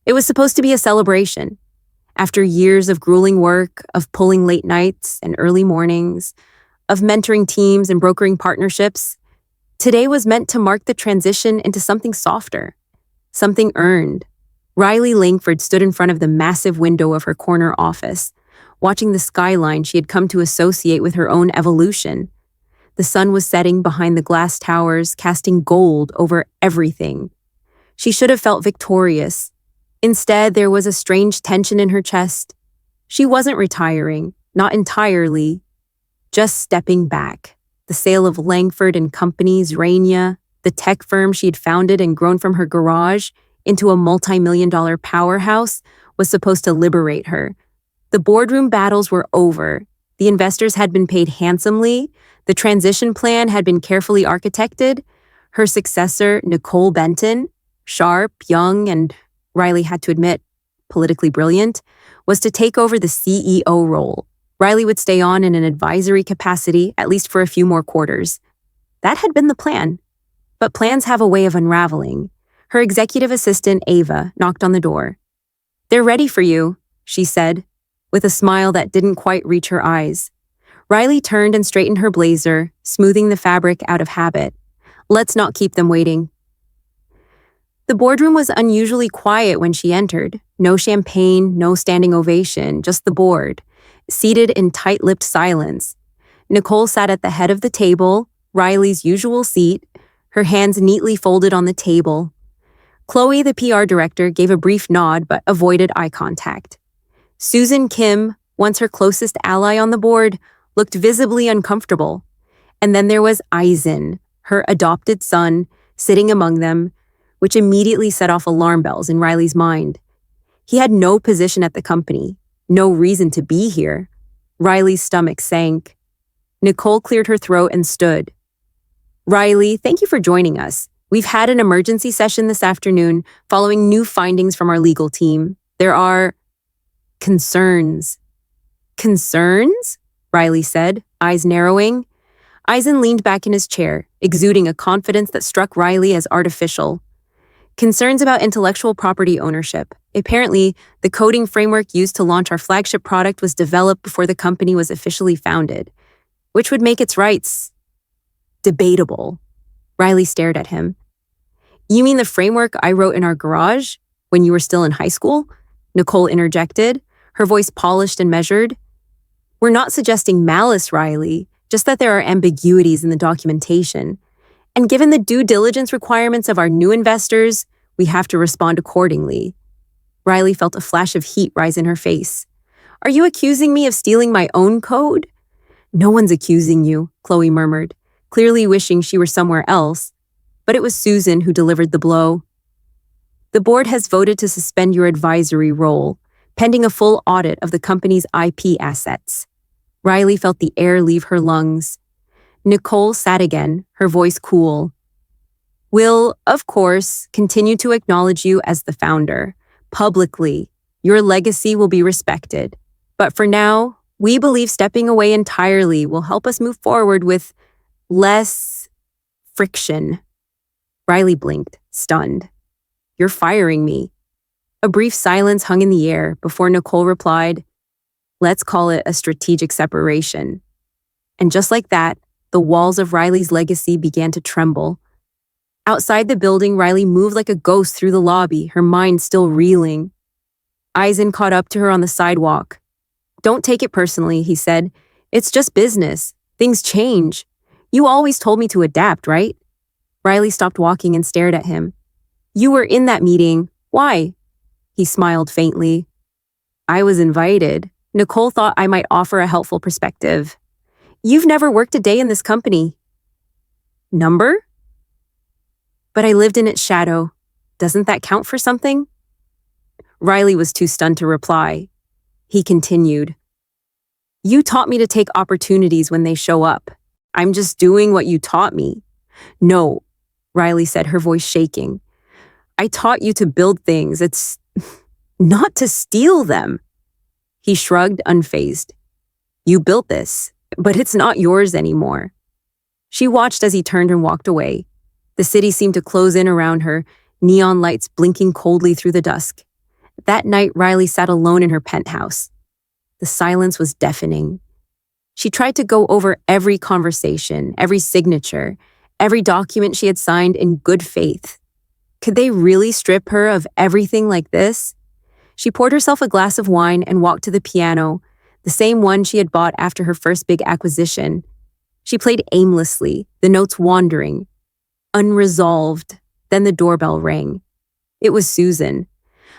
It was supposed to be a celebration. After years of grueling work, of pulling late nights and early mornings, of mentoring teams and brokering partnerships, today was meant to mark the transition into something softer, something earned. Riley Langford stood in front of the massive window of her corner office, watching the skyline she had come to associate with her own evolution. The sun was setting behind the glass towers, casting gold over everything. She should have felt victorious. Instead, there was a strange tension in her chest. She wasn't retiring, not entirely, just stepping back. The sale of Langford and Company's Rainier, the tech firm she had founded and grown from her garage into a multi-million-dollar powerhouse, was supposed to liberate her. The boardroom battles were over. The investors had been paid handsomely. The transition plan had been carefully architected. Her successor, Nicole Benton, sharp, young, and, Riley had to admit, politically brilliant, was to take over the CEO role. Riley would stay on in an advisory capacity, at least for a few more quarters. That had been the plan. But plans have a way of unraveling. Her executive assistant, Ava, knocked on the door. "They're ready for you," she said, with a smile that didn't quite reach her eyes. Riley turned and straightened her blazer, smoothing the fabric out of habit. "Let's not keep them waiting." The boardroom was unusually quiet when she entered. No champagne, no standing ovation, just the board, seated in tight-lipped silence. Nicole sat at the head of the table, Riley's usual seat, her hands neatly folded on the table. Chloe, the PR director, gave a brief nod but avoided eye contact. Susan Kim, once her closest ally on the board, looked visibly uncomfortable. And then there was Eisen, her adopted son, sitting among them, which immediately set off alarm bells in Riley's mind. He had no position at the company, no reason to be here. Riley's stomach sank. Nicole cleared her throat and stood. "Riley, thank you for joining us. We've had an emergency session this afternoon following new findings from our legal team. There are concerns." "Concerns?" Riley said, eyes narrowing. Eisen leaned back in his chair, exuding a confidence that struck Riley as artificial. "Concerns about intellectual property ownership. Apparently, the coding framework used to launch our flagship product was developed before the company was officially founded, which would make its rights debatable." Riley stared at him. "You mean the framework I wrote in our garage when you were still in high school?" Nicole interjected, her voice polished and measured. "We're not suggesting malice, Riley, just that there are ambiguities in the documentation. And given the due diligence requirements of our new investors, we have to respond accordingly." Riley felt a flash of heat rise in her face. "Are you accusing me of stealing my own code?" "No one's accusing you," Chloe murmured, clearly wishing she were somewhere else. But it was Susan who delivered the blow. "The board has voted to suspend your advisory role, pending a full audit of the company's IP assets." Riley felt the air leave her lungs. Nicole sat again, her voice cool. "We'll, of course, continue to acknowledge you as the founder. Publicly, your legacy will be respected. But for now, we believe stepping away entirely will help us move forward with less friction." Riley blinked, stunned. "You're firing me." A brief silence hung in the air before Nicole replied, "Let's call it a strategic separation." And just like that, the walls of Riley's legacy began to tremble. Outside the building, Riley moved like a ghost through the lobby, her mind still reeling. Eisen caught up to her on the sidewalk. "Don't take it personally," he said. "It's just business. Things change. You always told me to adapt, right?" Riley stopped walking and stared at him. "You were in that meeting. Why?" He smiled faintly. "I was invited. Nicole thought I might offer a helpful perspective. You've never worked a day in this company." "Number?" "But I lived in its shadow. Doesn't that count for something?" Riley was too stunned to reply. He continued. "You taught me to take opportunities when they show up. I'm just doing what you taught me." "No," Riley said, her voice shaking. "I taught you to build things. It's not to steal them." He shrugged, unfazed. "You built this, but it's not yours anymore." She watched as he turned and walked away. The city seemed to close in around her, neon lights blinking coldly through the dusk. That night, Riley sat alone in her penthouse. The silence was deafening. She tried to go over every conversation, every signature, every document she had signed in good faith. Could they really strip her of everything like this? She poured herself a glass of wine and walked to the piano, the same one she had bought after her first big acquisition. She played aimlessly, the notes wandering, unresolved. Then the doorbell rang. It was Susan.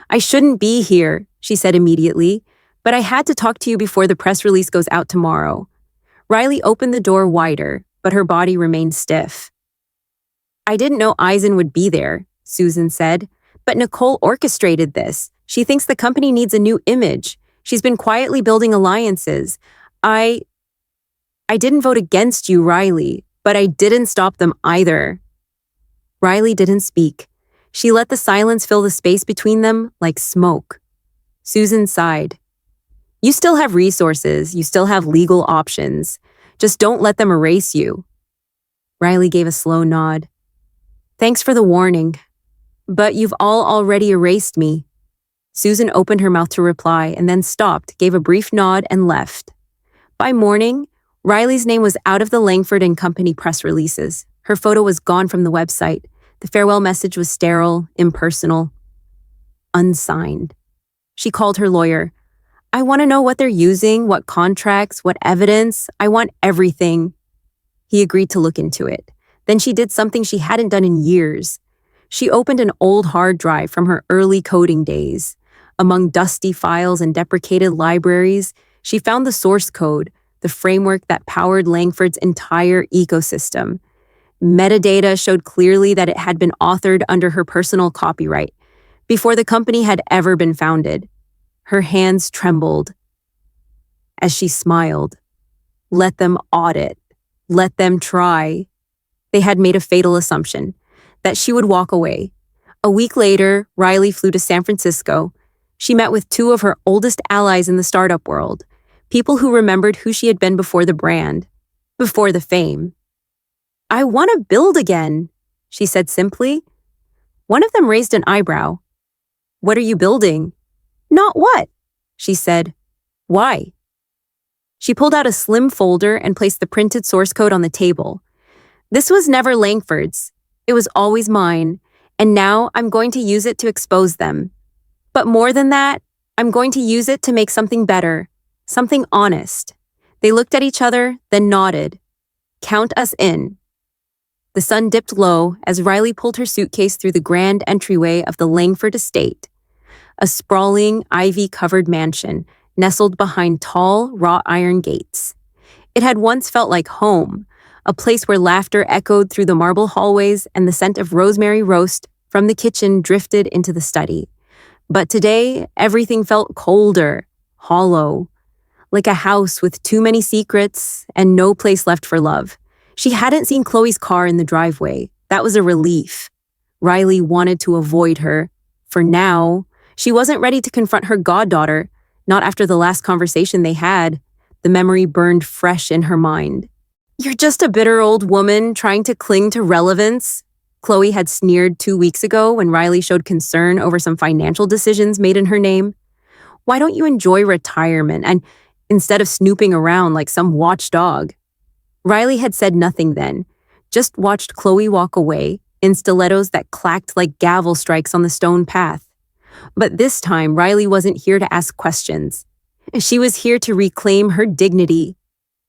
"I shouldn't be here," she said immediately, "but I had to talk to you before the press release goes out tomorrow." Riley opened the door wider, but her body remained stiff. "I didn't know Eisen would be there," Susan said, "but Nicole orchestrated this. She thinks the company needs a new image. She's been quietly building alliances. I didn't vote against you, Riley, but I didn't stop them either." Riley didn't speak. She let the silence fill the space between them like smoke. Susan sighed. "You still have resources. You still have legal options. Just don't let them erase you." Riley gave a slow nod. "Thanks for the warning. But you've all already erased me." Susan opened her mouth to reply and then stopped, gave a brief nod, and left. By morning, Riley's name was out of the Langford and Company press releases. Her photo was gone from the website. The farewell message was sterile, impersonal, unsigned. She called her lawyer. "I want to know what they're using, what contracts, what evidence. I want everything." He agreed to look into it. Then she did something she hadn't done in years. She opened an old hard drive from her early coding days. Among dusty files and deprecated libraries, she found the source code, the framework that powered Langford's entire ecosystem. Metadata showed clearly that it had been authored under her personal copyright, before the company had ever been founded. Her hands trembled as she smiled. Let them audit. Let them try. They had made a fatal assumption, that she would walk away. A week later, Riley flew to San Francisco. She met with two of her oldest allies in the startup world, people who remembered who she had been before the brand, before the fame. "I want to build again," she said simply. One of them raised an eyebrow. "What are you building?" "Not what?" she said. "Why?" She pulled out a slim folder and placed the printed source code on the table. "This was never Langford's. It was always mine, and now I'm going to use it to expose them. But more than that, I'm going to use it to make something better, something honest." They looked at each other, then nodded. "Count us in." The sun dipped low as Riley pulled her suitcase through the grand entryway of the Langford estate, a sprawling, ivy-covered mansion nestled behind tall, wrought iron gates. It had once felt like home, a place where laughter echoed through the marble hallways and the scent of rosemary roast from the kitchen drifted into the study. But today, everything felt colder, hollow, like a house with too many secrets and no place left for love. She hadn't seen Chloe's car in the driveway. That was a relief. Riley wanted to avoid her. For now, she wasn't ready to confront her goddaughter, not after the last conversation they had. The memory burned fresh in her mind. "You're just a bitter old woman trying to cling to relevance," Chloe had sneered 2 weeks ago when Riley showed concern over some financial decisions made in her name. "Why don't you enjoy retirement and instead of snooping around like some watchdog?" Riley had said nothing then, just watched Chloe walk away in stilettos that clacked like gavel strikes on the stone path. But this time, Riley wasn't here to ask questions. She was here to reclaim her dignity.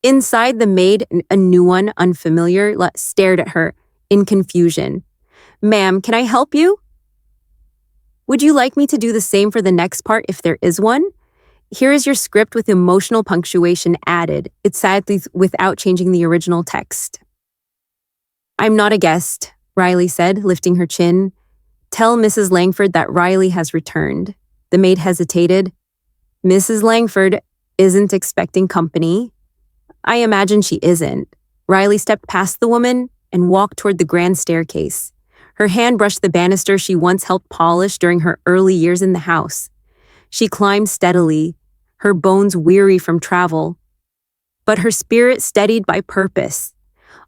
Inside, the maid, a new one, unfamiliar, stared at her in confusion. "Ma'am, can I help you?" "Would you like me to do the same for the next part if there is one? Here is your script with emotional punctuation added. It's sadly without changing the original text." "I'm not a guest," Riley said, lifting her chin. "Tell Mrs. Langford that Riley has returned." The maid hesitated. "Mrs. Langford isn't expecting company." "I imagine she isn't." Riley stepped past the woman and walked toward the grand staircase. Her hand brushed the banister she once helped polish during her early years in the house. She climbed steadily, her bones weary from travel, but her spirit steadied by purpose.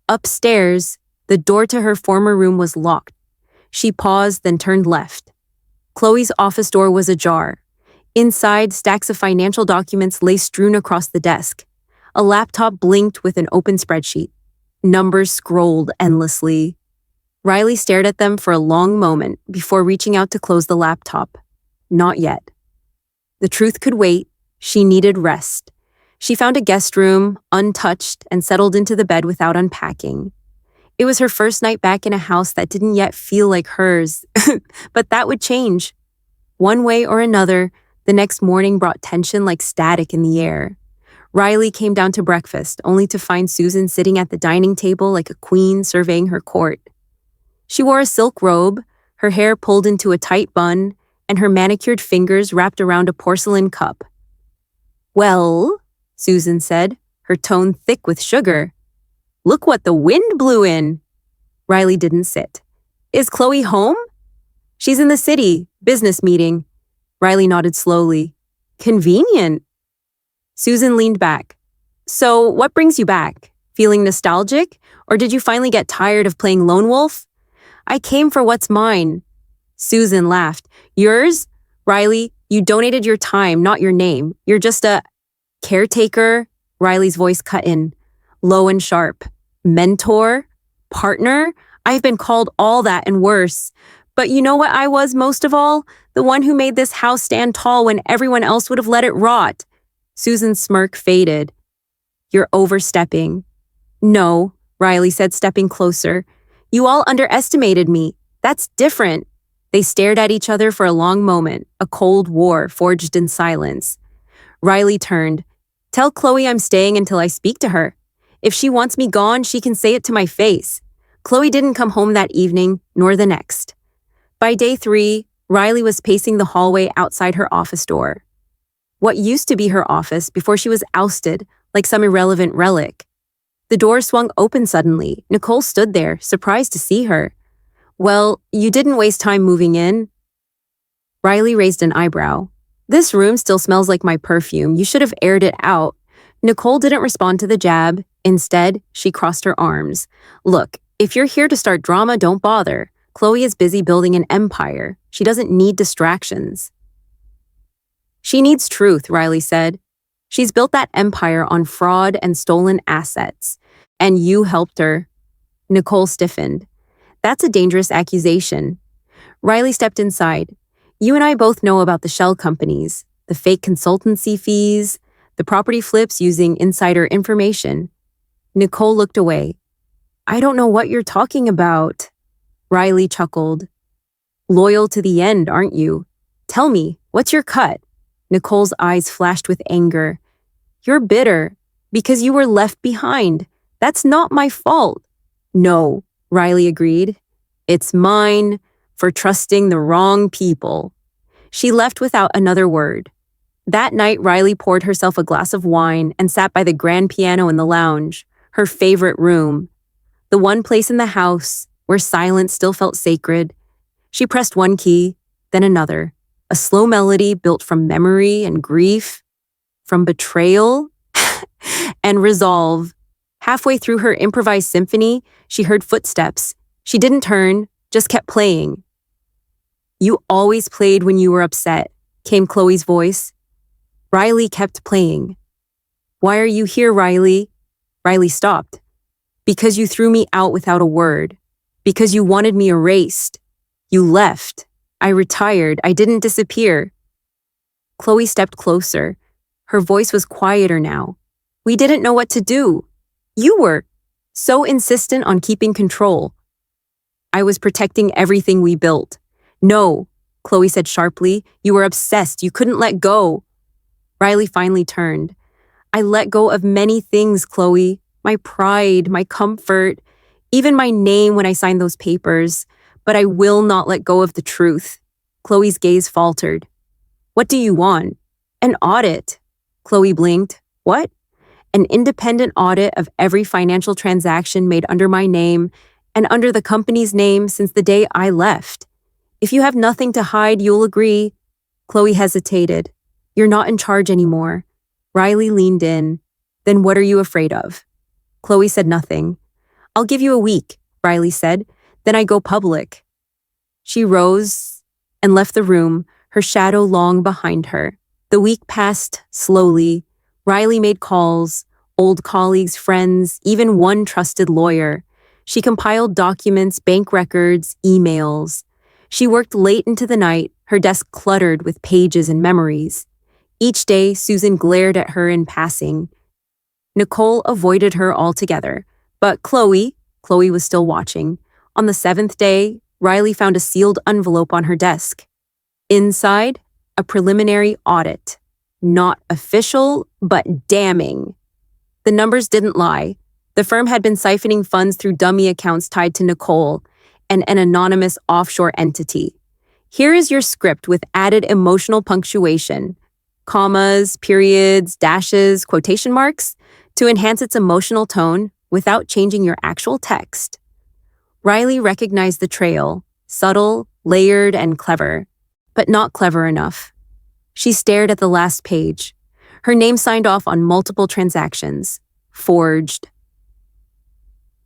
Upstairs, the door to her former room was locked. She paused, then turned left. Chloe's office door was ajar. Inside, stacks of financial documents lay strewn across the desk. A laptop blinked with an open spreadsheet. Numbers scrolled endlessly. Riley stared at them for a long moment before reaching out to close the laptop. Not yet. The truth could wait. She needed rest. She found a guest room, untouched, and settled into the bed without unpacking. It was her first night back in a house that didn't yet feel like hers, but that would change. One way or another, the next morning brought tension like static in the air. Riley came down to breakfast, only to find Susan sitting at the dining table like a queen surveying her court. She wore a silk robe, her hair pulled into a tight bun, and her manicured fingers wrapped around a porcelain cup. "Well," Susan said, her tone thick with sugar. "Look what the wind blew in." Riley didn't sit. "Is Chloe home?" "She's in the city, business meeting." Riley nodded slowly. "Convenient." Susan leaned back. "So, what brings you back? Feeling nostalgic? Or did you finally get tired of playing lone wolf?" "I came for what's mine." Susan laughed. "Yours? Riley, you donated your time, not your name. You're just a caretaker." Riley's voice cut in, low and sharp. "Mentor? Partner? I've been called all that and worse. But you know what I was most of all? The one who made this house stand tall when everyone else would have let it rot." Susan's smirk faded. "You're overstepping." "No," Riley said, stepping closer. "You all underestimated me. That's different." They stared at each other for a long moment, a cold war forged in silence. Riley turned. "Tell Chloe I'm staying until I speak to her. If she wants me gone, she can say it to my face." Chloe didn't come home that evening, nor the next. By day 3, Riley was pacing the hallway outside her office door. What used to be her office before she was ousted like some irrelevant relic. The door swung open suddenly. Nicole stood there, surprised to see her. "Well, you didn't waste time moving in." Riley raised an eyebrow. "This room still smells like my perfume. You should have aired it out." Nicole didn't respond to the jab. Instead, she crossed her arms. "Look, if you're here to start drama, don't bother. Chloe is busy building an empire. She doesn't need distractions." "She needs truth," Riley said. "She's built that empire on fraud and stolen assets. And you helped her." Nicole stiffened. "That's a dangerous accusation." Riley stepped inside. "You and I both know about the shell companies, the fake consultancy fees, the property flips using insider information." Nicole looked away. "I don't know what you're talking about." Riley chuckled. "Loyal to the end, aren't you? Tell me, what's your cut?" Nicole's eyes flashed with anger. "You're bitter because you were left behind. That's not my fault." "No," Riley agreed. "It's mine for trusting the wrong people." She left without another word. That night, Riley poured herself a glass of wine and sat by the grand piano in the lounge, her favorite room. The one place in the house where silence still felt sacred. She pressed one key, then another, a slow melody built from memory and grief, from betrayal and resolve. Halfway through her improvised symphony, she heard footsteps. She didn't turn, just kept playing. "You always played when you were upset," came Chloe's voice. Riley kept playing. "Why are you here, Riley?" Riley stopped. "Because you threw me out without a word. Because you wanted me erased. You left. I retired. I didn't disappear." Chloe stepped closer. Her voice was quieter now. "We didn't know what to do. You were so insistent on keeping control." "I was protecting everything we built." "No," Chloe said sharply. "You were obsessed. You couldn't let go." Riley finally turned. "I let go of many things, Chloe. My pride, my comfort, even my name when I signed those papers. But I will not let go of the truth." Chloe's gaze faltered. "What do you want?" "An audit." Chloe blinked. "What?" "An independent audit of every financial transaction made under my name and under the company's name since the day I left. If you have nothing to hide, you'll agree." Chloe hesitated. "You're not in charge anymore." Riley leaned in. "Then what are you afraid of?" Chloe said nothing. "I'll give you a week," Riley said. "Then I go public." She rose and left the room, her shadow long behind her. The week passed slowly. Riley made calls, old colleagues, friends, even one trusted lawyer. She compiled documents, bank records, emails. She worked late into the night, her desk cluttered with pages and memories. Each day, Susan glared at her in passing. Nicole avoided her altogether, but Chloe was still watching. On the seventh day, Riley found a sealed envelope on her desk. Inside, a preliminary audit. Not official, but damning. The numbers didn't lie. The firm had been siphoning funds through dummy accounts tied to Nicole and an anonymous offshore entity. Here is your script with added emotional punctuation, commas, periods, dashes, quotation marks, to enhance its emotional tone without changing your actual text. Riley recognized the trail, subtle, layered, and clever, but not clever enough. She stared at the last page. Her name signed off on multiple transactions. Forged.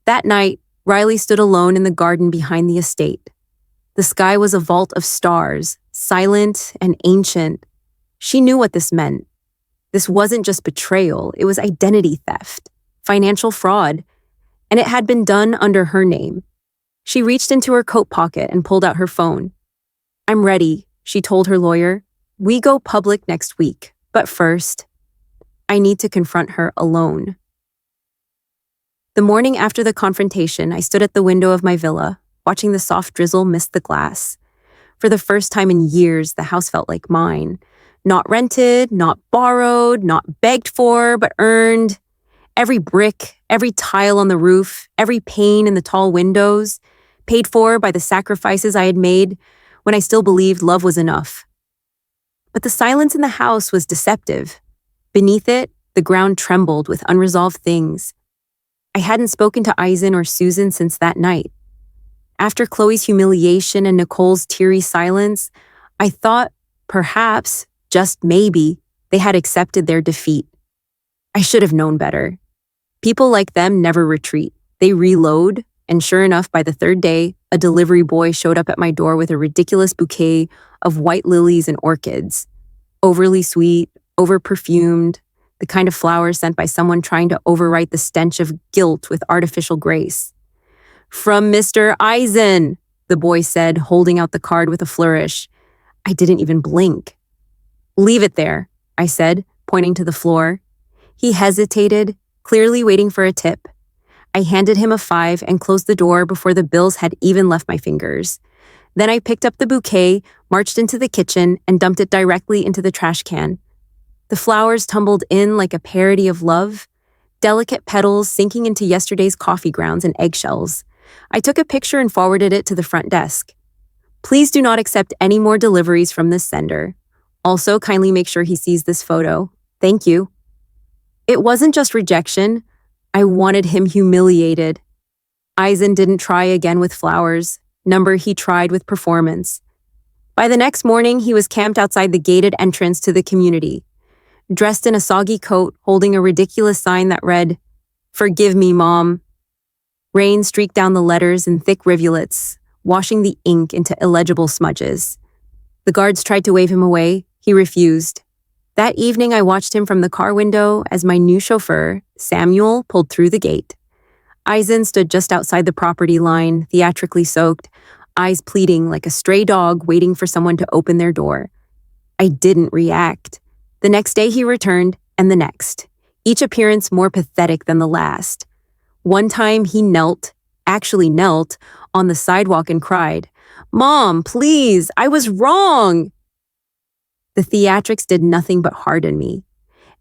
That night, Riley stood alone in the garden behind the estate. The sky was a vault of stars, silent and ancient. She knew what this meant. This wasn't just betrayal, it was identity theft, financial fraud, and it had been done under her name. She reached into her coat pocket and pulled out her phone. "I'm ready," she told her lawyer. "We go public next week, but first, I need to confront her alone." The morning after the confrontation, I stood at the window of my villa, watching the soft drizzle mist the glass. For the first time in years, the house felt like mine. Not rented, not borrowed, not begged for, but earned. Every brick, every tile on the roof, every pane in the tall windows, paid for by the sacrifices I had made when I still believed love was enough. But the silence in the house was deceptive. Beneath it, the ground trembled with unresolved things. I hadn't spoken to Eisen or Susan since that night. After Chloe's humiliation and Nicole's teary silence, I thought, perhaps, just maybe, they had accepted their defeat. I should have known better. People like them never retreat. They reload, and sure enough, by the third day, a delivery boy showed up at my door with a ridiculous bouquet of white lilies and orchids. Overly sweet, over-perfumed, the kind of flowers sent by someone trying to overwrite the stench of guilt with artificial grace. "From Mr. Eisen," the boy said, holding out the card with a flourish. I didn't even blink. "Leave it there," I said, pointing to the floor. He hesitated, clearly waiting for a tip. I handed him a $5 and closed the door before the bills had even left my fingers. Then I picked up the bouquet, marched into the kitchen, and dumped it directly into the trash can. The flowers tumbled in like a parody of love, delicate petals sinking into yesterday's coffee grounds and eggshells. I took a picture and forwarded it to the front desk. "Please do not accept any more deliveries from this sender. Also, kindly make sure he sees this photo. Thank you." It wasn't just rejection. I wanted him humiliated. Eisen didn't try again with flowers. Number he tried with performance. By the next morning, he was camped outside the gated entrance to the community, dressed in a soggy coat, holding a ridiculous sign that read, "Forgive me, Mom." Rain streaked down the letters in thick rivulets, washing the ink into illegible smudges. The guards tried to wave him away. He refused. That evening, I watched him from the car window as my new chauffeur, Samuel, pulled through the gate. Eisen stood just outside the property line, theatrically soaked, eyes pleading like a stray dog waiting for someone to open their door. I didn't react. The next day he returned, and the next, each appearance more pathetic than the last. One time he actually knelt, on the sidewalk and cried, "Mom, please, I was wrong." The theatrics did nothing but harden me.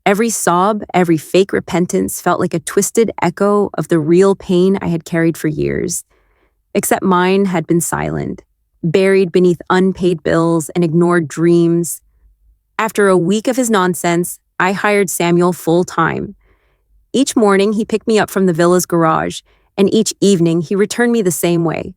Every sob, every fake repentance felt like a twisted echo of the real pain I had carried for years. Except mine had been silent, buried beneath unpaid bills and ignored dreams. After a week of his nonsense, I hired Samuel full-time. Each morning, he picked me up from the villa's garage, and each evening, he returned me the same way.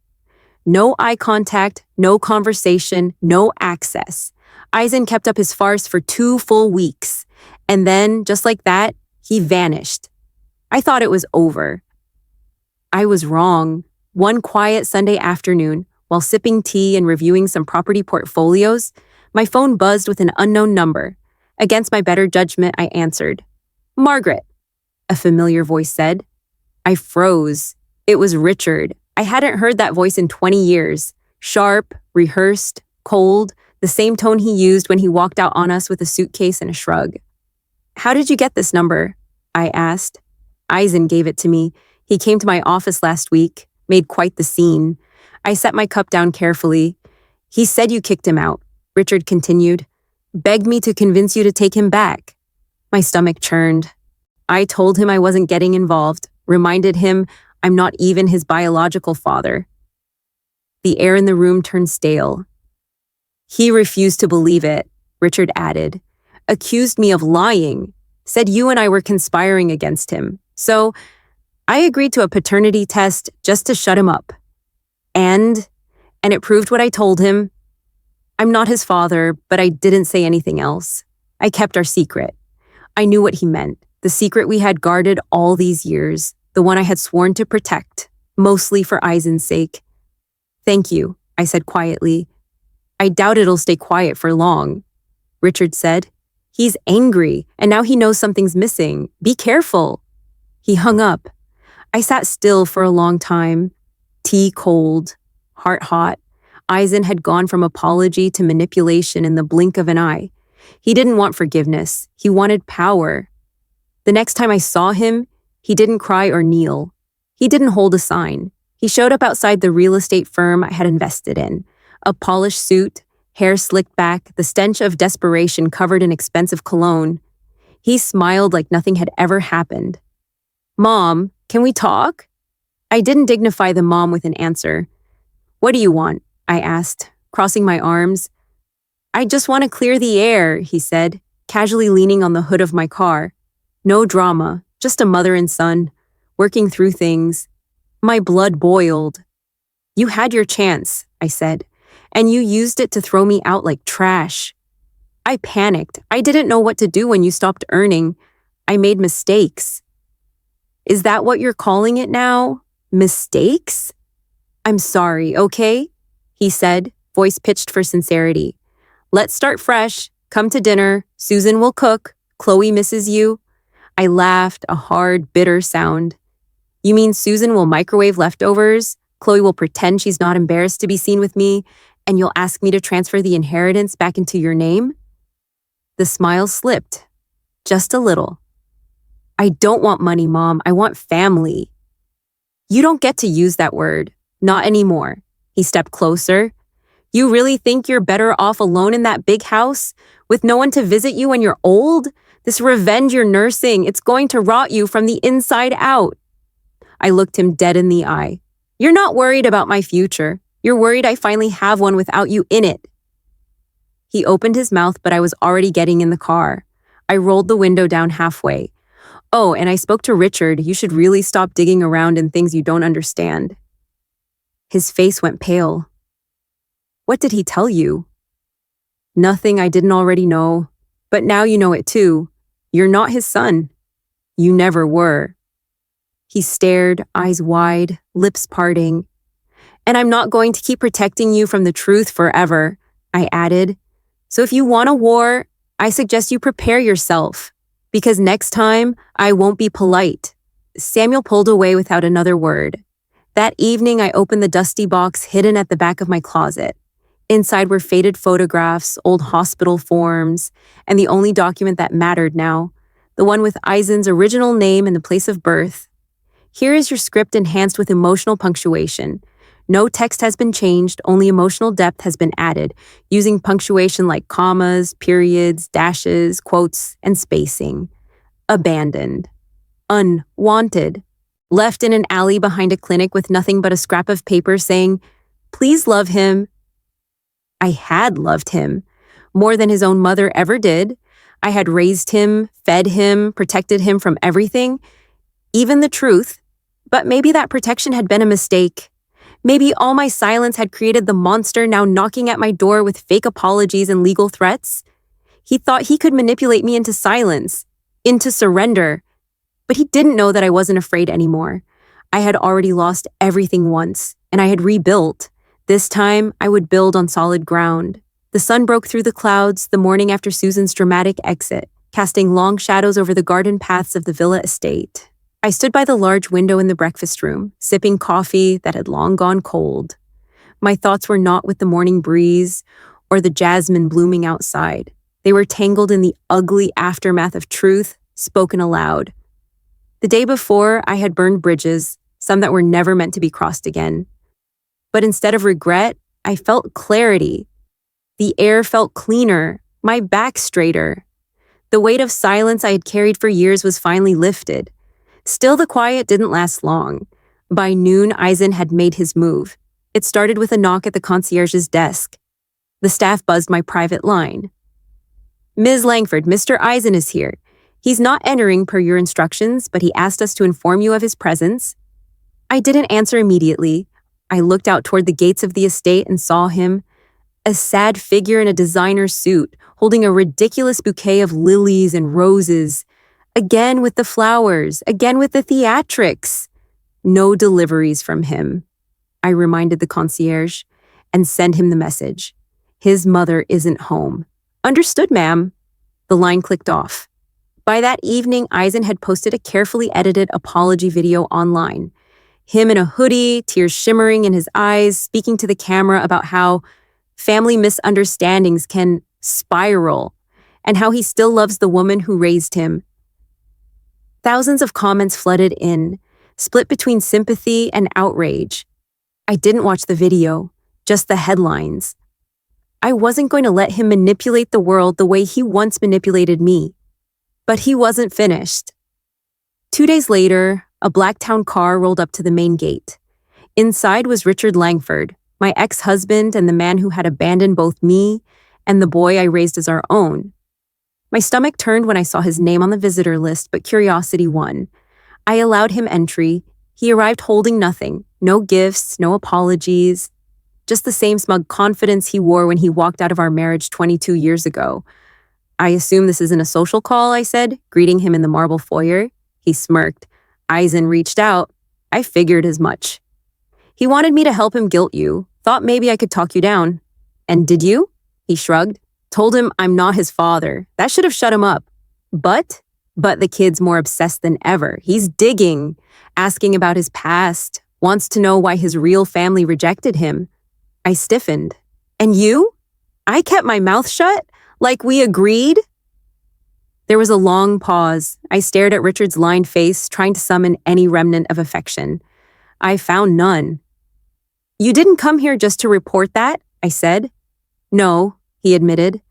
No eye contact, no conversation, no access. Eisen kept up his farce for 2 full weeks, and then, just like that, he vanished. I thought it was over. I was wrong. One quiet Sunday afternoon, while sipping tea and reviewing some property portfolios, my phone buzzed with an unknown number. Against my better judgment, I answered. "Margaret," a familiar voice said. I froze. It was Richard. I hadn't heard that voice in 20 years. Sharp, rehearsed, cold, the same tone he used when he walked out on us with a suitcase and a shrug. "How did you get this number?" I asked. Eisen gave it to me. He came to my office last week, made quite the scene. I set my cup down carefully. "He said you kicked him out," Richard continued. "Begged me to convince you to take him back." My stomach churned. I told him I wasn't getting involved, reminded him I'm not even his biological father. The air in the room turned stale. "He refused to believe it," Richard added. "Accused me of lying. Said you and I were conspiring against him. So I agreed to a paternity test just to shut him up. And it proved what I told him. I'm not his father, but I didn't say anything else. I kept our secret. I knew what he meant, the secret we had guarded all these years, the one I had sworn to protect, mostly for Eisen's sake. Thank you, I said quietly. I doubt it'll stay quiet for long. Richard said. He's angry, and now he knows something's missing. Be careful. He hung up. I sat still for a long time. Tea cold, heart hot. Eisen had gone from apology to manipulation in the blink of an eye. He didn't want forgiveness. He wanted power. The next time I saw him, he didn't cry or kneel. He didn't hold a sign. He showed up outside the real estate firm I had invested in. A polished suit, hair slicked back, the stench of desperation covered in expensive cologne. He smiled like nothing had ever happened. Mom, can we talk? I didn't dignify the mom with an answer. What do you want? I asked, crossing my arms. I just want to clear the air, he said, casually leaning on the hood of my car. No drama, just a mother and son, working through things. My blood boiled. You had your chance, I said, and you used it to throw me out like trash. I panicked. I didn't know what to do when you stopped earning. I made mistakes. Is that what you're calling it now? Mistakes? I'm sorry, okay? He said, voice pitched for sincerity. Let's start fresh. Come to dinner. Susan will cook. Chloe misses you. I laughed, a hard, bitter sound. You mean Susan will microwave leftovers? Chloe will pretend she's not embarrassed to be seen with me, and you'll ask me to transfer the inheritance back into your name? The smile slipped, just a little. I don't want money, Mom. I want family. You don't get to use that word. Not anymore. He stepped closer. You really think you're better off alone in that big house, with no one to visit you when you're old? This revenge you're nursing, it's going to rot you from the inside out. I looked him dead in the eye. You're not worried about my future. You're worried I finally have one without you in it. He opened his mouth, but I was already getting in the car. I rolled the window down halfway. Oh, and I spoke to Richard. You should really stop digging around in things you don't understand. His face went pale. What did he tell you? Nothing I didn't already know. But now you know it too. You're not his son. You never were. He stared, eyes wide, lips parting. And I'm not going to keep protecting you from the truth forever, I added. So if you want a war, I suggest you prepare yourself. Because next time, I won't be polite. Samuel pulled away without another word. That evening, I opened the dusty box hidden at the back of my closet. Inside were faded photographs, old hospital forms, and the only document that mattered now, the one with Eisen's original name and the place of birth. Here is your script enhanced with emotional punctuation. No text has been changed, only emotional depth has been added, using punctuation like commas, periods, dashes, quotes, and spacing. Abandoned. Unwanted. Left in an alley behind a clinic with nothing but a scrap of paper saying, "Please love him." I had loved him, more than his own mother ever did. I had raised him, fed him, protected him from everything, even the truth. But maybe that protection had been a mistake. Maybe all my silence had created the monster now knocking at my door with fake apologies and legal threats. He thought he could manipulate me into silence, into surrender. But he didn't know that I wasn't afraid anymore. I had already lost everything once, and I had rebuilt. This time, I would build on solid ground. The sun broke through the clouds the morning after Susan's dramatic exit, casting long shadows over the garden paths of the villa estate. I stood by the large window in the breakfast room, sipping coffee that had long gone cold. My thoughts were not with the morning breeze or the jasmine blooming outside. They were tangled in the ugly aftermath of truth spoken aloud. The day before, I had burned bridges, some that were never meant to be crossed again. But instead of regret, I felt clarity. The air felt cleaner, my back straighter. The weight of silence I had carried for years was finally lifted. Still, the quiet didn't last long. By noon, Eisen had made his move. It started with a knock at the concierge's desk. The staff buzzed my private line. "Ms. Langford, Mr. Eisen is here. He's not entering per your instructions, but he asked us to inform you of his presence." I didn't answer immediately. I looked out toward the gates of the estate and saw him, a sad figure in a designer suit, holding a ridiculous bouquet of lilies and roses. Again with the flowers, again with the theatrics. No deliveries from him. I reminded the concierge and sent him the message. His mother isn't home. "Understood, ma'am." The line clicked off. By that evening, Eisen had posted a carefully edited apology video online. Him in a hoodie, tears shimmering in his eyes, speaking to the camera about how family misunderstandings can spiral and how he still loves the woman who raised him. Thousands of comments flooded in, split between sympathy and outrage. I didn't watch the video, just the headlines. I wasn't going to let him manipulate the world the way he once manipulated me. But he wasn't finished. 2 days later, a black town car rolled up to the main gate. Inside was Richard Langford, my ex-husband and the man who had abandoned both me and the boy I raised as our own. My stomach turned when I saw his name on the visitor list, but curiosity won. I allowed him entry. He arrived holding nothing, no gifts, no apologies, just the same smug confidence he wore when he walked out of our marriage 22 years ago. "I assume this isn't a social call," I said, greeting him in the marble foyer. He smirked. "Eisen reached out. I figured as much. He wanted me to help him guilt you. Thought maybe I could talk you down." "And did you?" He shrugged. "Told him I'm not his father. That should have shut him up. But the kid's more obsessed than ever. He's digging, asking about his past, wants to know why his real family rejected him." I stiffened. "And you?" I kept my mouth shut, like we agreed. There was a long pause. I stared at Richard's lined face, trying to summon any remnant of affection. I found none. "You didn't come here just to report that?" I said. "No," he admitted.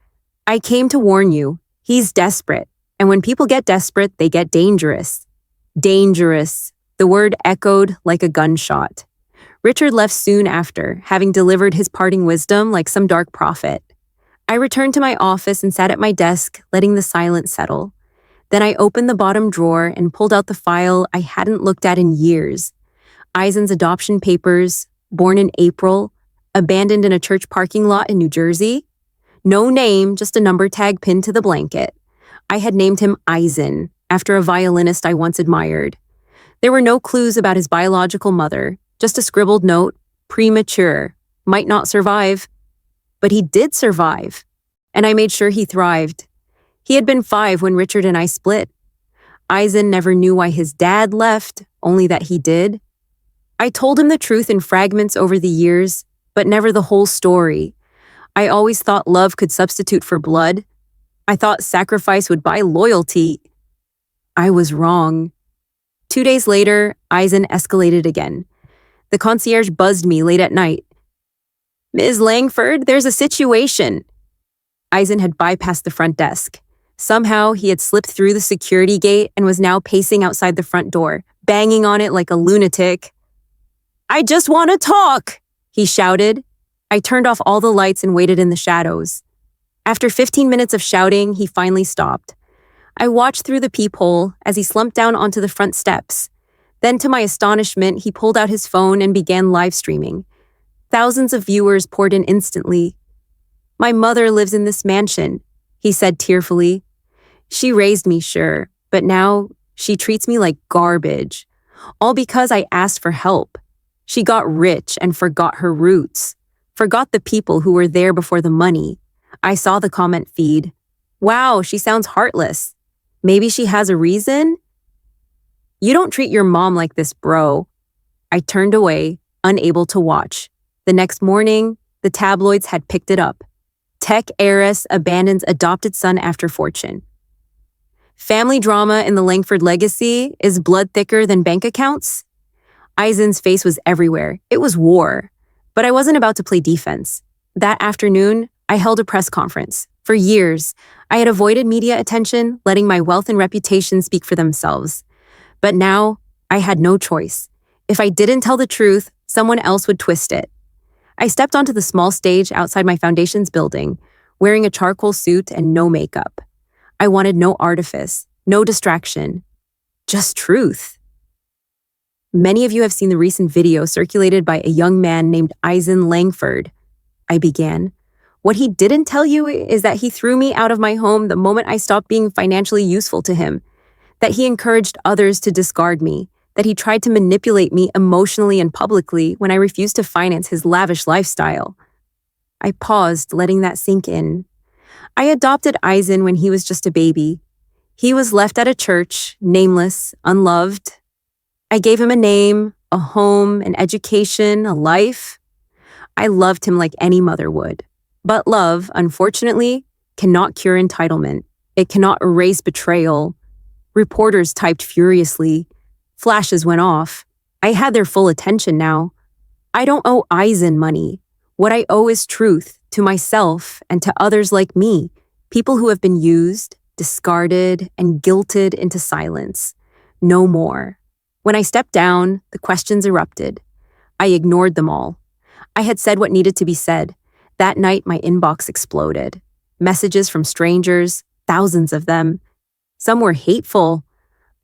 "I came to warn you. He's desperate. And when people get desperate, they get dangerous." Dangerous. The word echoed like a gunshot. Richard left soon after, having delivered his parting wisdom like some dark prophet. I returned to my office and sat at my desk, letting the silence settle. Then I opened the bottom drawer and pulled out the file I hadn't looked at in years. Eisen's adoption papers, born in April, abandoned in a church parking lot in New Jersey. No name, just a number tag pinned to the blanket. I had named him Eisen, after a violinist I once admired. There were no clues about his biological mother, just a scribbled note, premature, might not survive. But he did survive, and I made sure he thrived. He had been 5 when Richard and I split. Eisen never knew why his dad left, only that he did. I told him the truth in fragments over the years, but never the whole story. I always thought love could substitute for blood. I thought sacrifice would buy loyalty. I was wrong. 2 days later, Eisen escalated again. The concierge buzzed me late at night. "Ms. Langford, there's a situation." Eisen had bypassed the front desk. Somehow, he had slipped through the security gate and was now pacing outside the front door, banging on it like a lunatic. "I just want to talk," he shouted. I turned off all the lights and waited in the shadows. After 15 minutes of shouting, he finally stopped. I watched through the peephole as he slumped down onto the front steps. Then, to my astonishment, he pulled out his phone and began live streaming. Thousands of viewers poured in instantly. "My mother lives in this mansion," he said tearfully. "She raised me, sure, but now she treats me like garbage. All because I asked for help. She got rich and forgot her roots. Forgot the people who were there before the money. I saw the comment feed. Wow, she sounds heartless. Maybe she has a reason? You don't treat your mom like this, bro. I turned away, unable to watch. The next morning, the tabloids had picked it up. Tech heiress abandons adopted son after fortune. Family drama in the Langford legacy is blood thicker than bank accounts? Eisen's face was everywhere. It was war. But I wasn't about to play defense. That afternoon, I held a press conference. For years, I had avoided media attention, letting my wealth and reputation speak for themselves. But now, I had no choice. If I didn't tell the truth, someone else would twist it. I stepped onto the small stage outside my foundation's building, wearing a charcoal suit and no makeup. I wanted no artifice, no distraction, just truth. Many of you have seen the recent video circulated by a young man named Eisen Langford. I began. What he didn't tell you is that he threw me out of my home the moment I stopped being financially useful to him, that he encouraged others to discard me, that he tried to manipulate me emotionally and publicly when I refused to finance his lavish lifestyle. I paused, letting that sink in. I adopted Eisen when he was just a baby. He was left at a church, nameless, unloved. I gave him a name, a home, an education, a life. I loved him like any mother would. But love, unfortunately, cannot cure entitlement. It cannot erase betrayal. Reporters typed furiously. Flashes went off. I had their full attention now. I don't owe Eisen money. What I owe is truth, to myself and to others like me, people who have been used, discarded, and guilted into silence. No more. When I stepped down, the questions erupted. I ignored them all. I had said what needed to be said. That night, my inbox exploded. Messages from strangers, thousands of them. Some were hateful.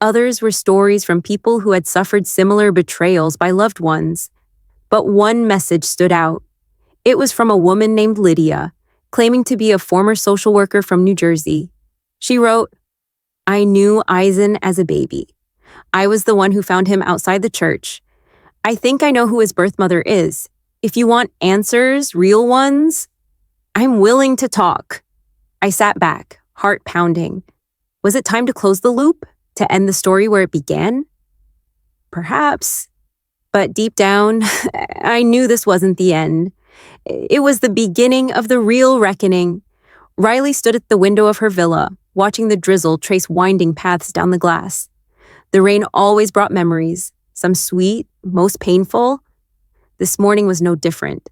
Others were stories from people who had suffered similar betrayals by loved ones. But one message stood out. It was from a woman named Lydia, claiming to be a former social worker from New Jersey. She wrote, "I knew Eisen as a baby. I was the one who found him outside the church. I think I know who his birth mother is. If you want answers, real ones, I'm willing to talk." I sat back, heart pounding. Was it time to close the loop? To end the story where it began? Perhaps. But deep down, I knew this wasn't the end. It was the beginning of the real reckoning. Riley stood at the window of her villa, watching the drizzle trace winding paths down the glass. The rain always brought memories, some sweet, most painful. This morning was no different.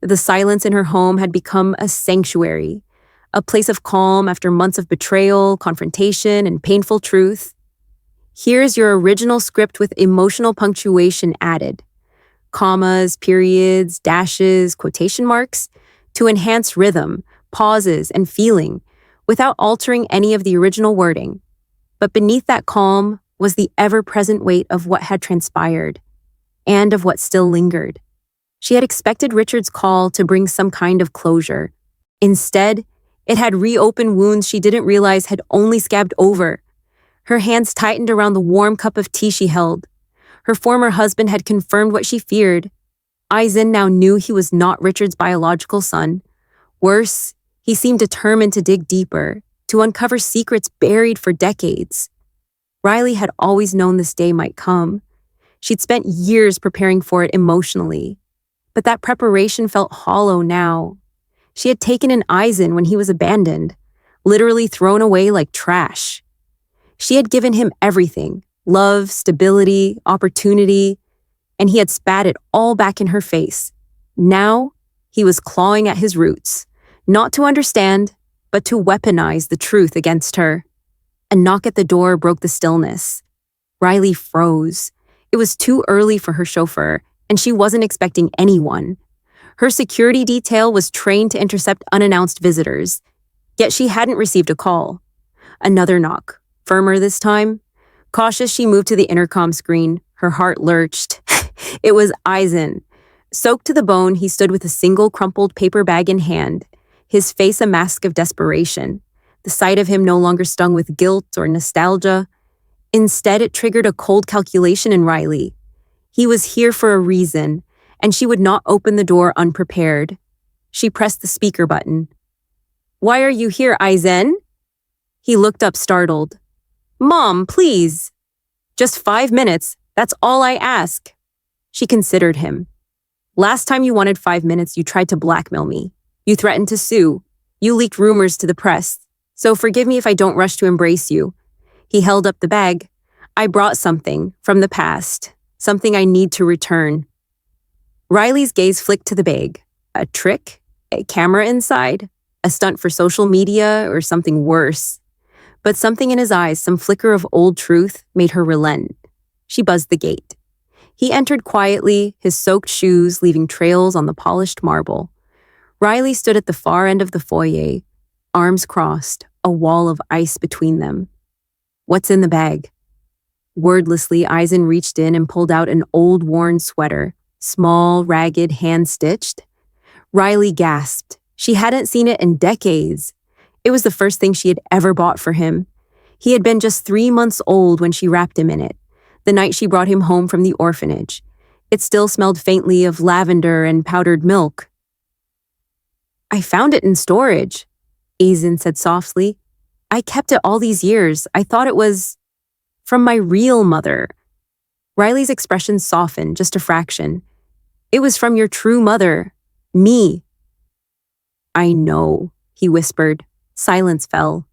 The silence in her home had become a sanctuary, a place of calm after months of betrayal, confrontation, and painful truth. Here's your original script with emotional punctuation added. Commas, periods, dashes, quotation marks, to enhance rhythm, pauses, and feeling, without altering any of the original wording. But beneath that calm was the ever-present weight of what had transpired, and of what still lingered. She had expected Richard's call to bring some kind of closure. Instead, it had reopened wounds she didn't realize had only scabbed over. Her hands tightened around the warm cup of tea she held. Her former husband had confirmed what she feared. Eisen now knew he was not Richard's biological son. Worse, he seemed determined to dig deeper, to uncover secrets buried for decades. Riley had always known this day might come. She'd spent years preparing for it emotionally. But that preparation felt hollow now. She had taken in Eisen when he was abandoned, literally thrown away like trash. She had given him everything, love, stability, opportunity, and he had spat it all back in her face. Now, he was clawing at his roots, not to understand, but to weaponize the truth against her. A knock at the door broke the stillness. Riley froze. It was too early for her chauffeur, and she wasn't expecting anyone. Her security detail was trained to intercept unannounced visitors, yet she hadn't received a call. Another knock, firmer this time. Cautious, she moved to the intercom screen. Her heart lurched. It was Eisen. Soaked to the bone, he stood with a single crumpled paper bag in hand, his face a mask of desperation. The sight of him no longer stung with guilt or nostalgia. Instead, it triggered a cold calculation in Riley. He was here for a reason, and she would not open the door unprepared. She pressed the speaker button. "Why are you here, Aizen?" He looked up startled. "Mom, please." "Just 5 minutes, that's all I ask." She considered him. "Last time you wanted 5 minutes, you tried to blackmail me. You threatened to sue. You leaked rumors to the press. So forgive me if I don't rush to embrace you." He held up the bag. "I brought something from the past, something I need to return." Riley's gaze flicked to the bag. A trick? A camera inside? A stunt for social media or something worse? But something in his eyes, some flicker of old truth, made her relent. She buzzed the gate. He entered quietly, his soaked shoes leaving trails on the polished marble. Riley stood at the far end of the foyer, arms crossed, a wall of ice between them. "What's in the bag?" Wordlessly, Aizen reached in and pulled out an old worn sweater, small, ragged, hand-stitched. Riley gasped. She hadn't seen it in decades. It was the first thing she had ever bought for him. He had been just 3 months old when she wrapped him in it, the night she brought him home from the orphanage. It still smelled faintly of lavender and powdered milk. "I found it in storage," Aizen said softly. "I kept it all these years. I thought it was from my real mother." Riley's expression softened just a fraction. "It was from your true mother, me." "I know," he whispered. Silence fell.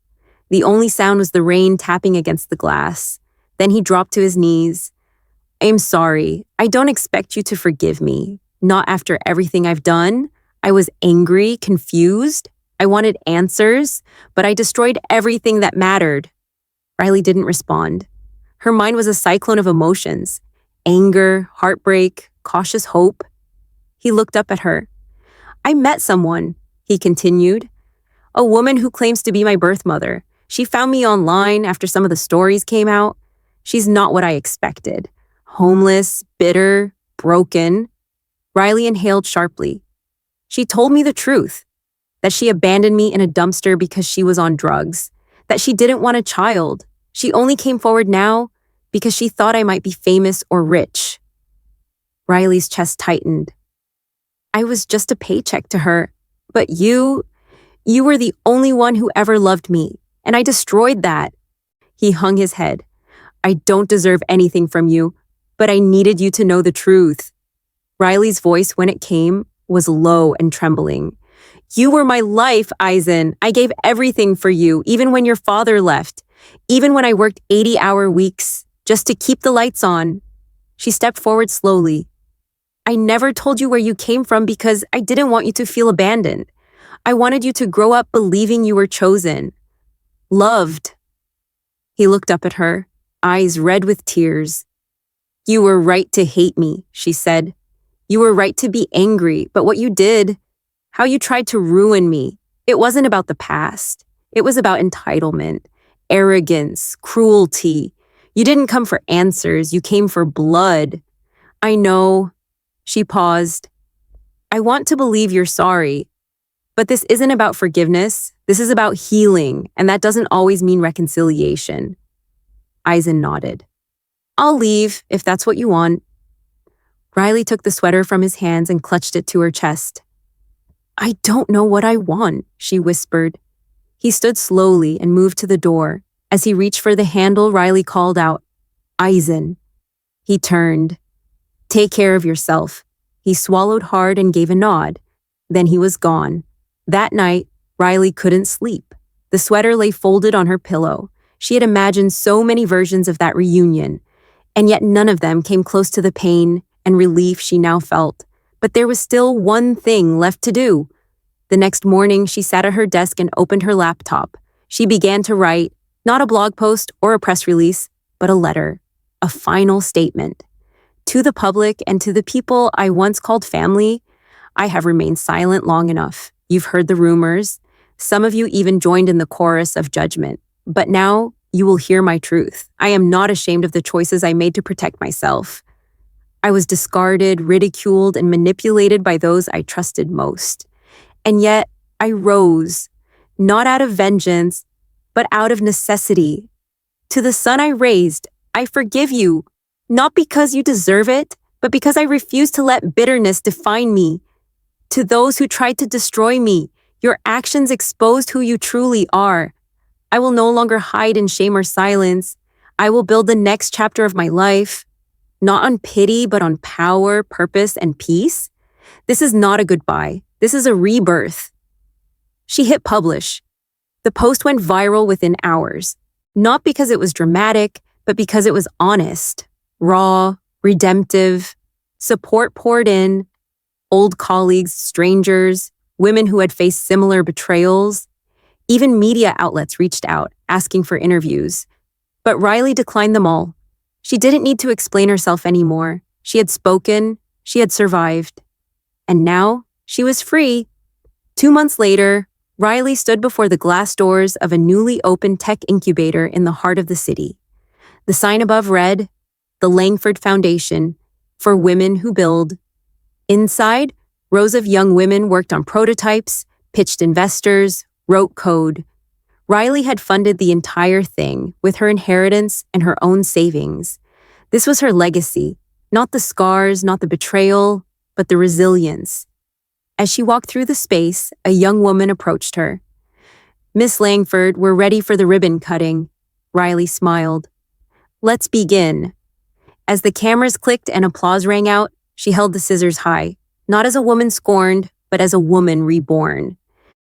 The only sound was the rain tapping against the glass. Then he dropped to his knees. "I am sorry. I don't expect you to forgive me. Not after everything I've done. I was angry, confused. I wanted answers, but I destroyed everything that mattered." Riley didn't respond. Her mind was a cyclone of emotions. Anger, heartbreak, cautious hope. He looked up at her. "I met someone," he continued. "A woman who claims to be my birth mother. She found me online after some of the stories came out. She's not what I expected. Homeless, bitter, broken." Riley inhaled sharply. "She told me the truth. That she abandoned me in a dumpster because she was on drugs. That she didn't want a child. She only came forward now because she thought I might be famous or rich." Riley's chest tightened. "I was just a paycheck to her. But you were the only one who ever loved me, and I destroyed that." He hung his head. "I don't deserve anything from you, but I needed you to know the truth." Riley's voice, when it came, was low and trembling. "You were my life, Aizen. I gave everything for you, even when your father left. Even when I worked 80-hour weeks, just to keep the lights on." She stepped forward slowly. "I never told you where you came from because I didn't want you to feel abandoned. I wanted you to grow up believing you were chosen. Loved." He looked up at her, eyes red with tears. "You were right to hate me," she said. "You were right to be angry, but what you did, how you tried to ruin me, it wasn't about the past. It was about entitlement, arrogance, cruelty. You didn't come for answers, you came for blood. I know." She paused. "I want to believe you're sorry. But this isn't about forgiveness. This is about healing, and that doesn't always mean reconciliation." Aizen nodded. "I'll leave, if that's what you want." Riley took the sweater from his hands and clutched it to her chest. "I don't know what I want," she whispered. He stood slowly and moved to the door. As he reached for the handle, Riley called out, "Aizen." He turned. "Take care of yourself." He swallowed hard and gave a nod. Then he was gone. That night, Riley couldn't sleep. The sweater lay folded on her pillow. She had imagined so many versions of that reunion, and yet none of them came close to the pain and relief she now felt. But there was still one thing left to do. The next morning, she sat at her desk and opened her laptop. She began to write, not a blog post or a press release, but a letter, a final statement. "To the public and to the people I once called family, I have remained silent long enough. You've heard the rumors. Some of you even joined in the chorus of judgment. But now you will hear my truth. I am not ashamed of the choices I made to protect myself. I was discarded, ridiculed, and manipulated by those I trusted most. And yet I rose, not out of vengeance, but out of necessity. To the son I raised, I forgive you, not because you deserve it, but because I refuse to let bitterness define me. To those who tried to destroy me, your actions exposed who you truly are. I will no longer hide in shame or silence. I will build the next chapter of my life, not on pity, but on power, purpose, and peace. This is not a goodbye. This is a rebirth. She hit publish. The post went viral within hours, not because it was dramatic, but because it was honest, raw, redemptive. Support poured in, old colleagues, strangers, women who had faced similar betrayals. Even media outlets reached out, asking for interviews. But Riley declined them all. She didn't need to explain herself anymore. She had spoken, she had survived. And now, she was free. 2 months later, Riley stood before the glass doors of a newly opened tech incubator in the heart of the city. The sign above read, "The Langford Foundation, for women who build." Inside, rows of young women worked on prototypes, pitched investors, wrote code. Riley had funded the entire thing with her inheritance and her own savings. This was her legacy, not the scars, not the betrayal, but the resilience. As she walked through the space, a young woman approached her. "Miss Langford, we're ready for the ribbon cutting." Riley smiled. "Let's begin." As the cameras clicked and applause rang out, she held the scissors high, not as a woman scorned, but as a woman reborn.